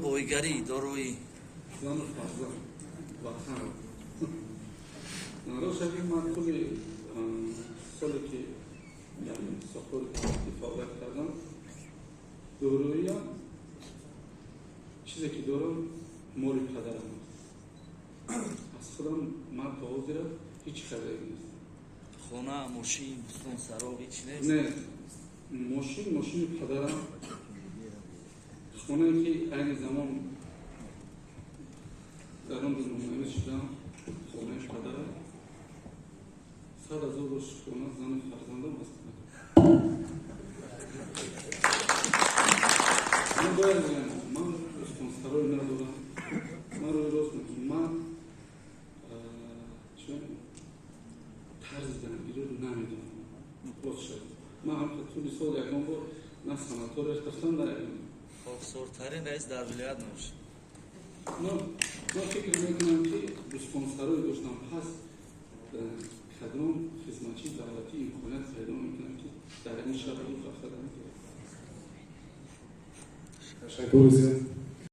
بویگری دارویی زن فرزن وطن راستش من کلی سالی که یعنی سفر فعالیت کردم دارویی چیزی که دارم مال پدرم است. از خودم من تا حاضر هیچ خبری نیست. خونه ماشین بستون سراب هیچ نیست؟ نه ماشین پدرم خونه که این زمان در آن نمایش شدم خونه پدرم 100,000 روش خونه زن فرزندم است. من باید بگم من اسپانسرای ندارم. من روی راست میگم من چون طرز زندگی رو نمیدونم. باز شد من هم طول سال یکم با نه سناتور اختفتم در یکم خاکسارترین رئیس در ولایت نباشه. من فکر میکنم که اسپانسرای داشتم پس کدام خدمتچی دولتی امکانات پیدا میکنم که در این شرایط رفتن. تشکر زیاد.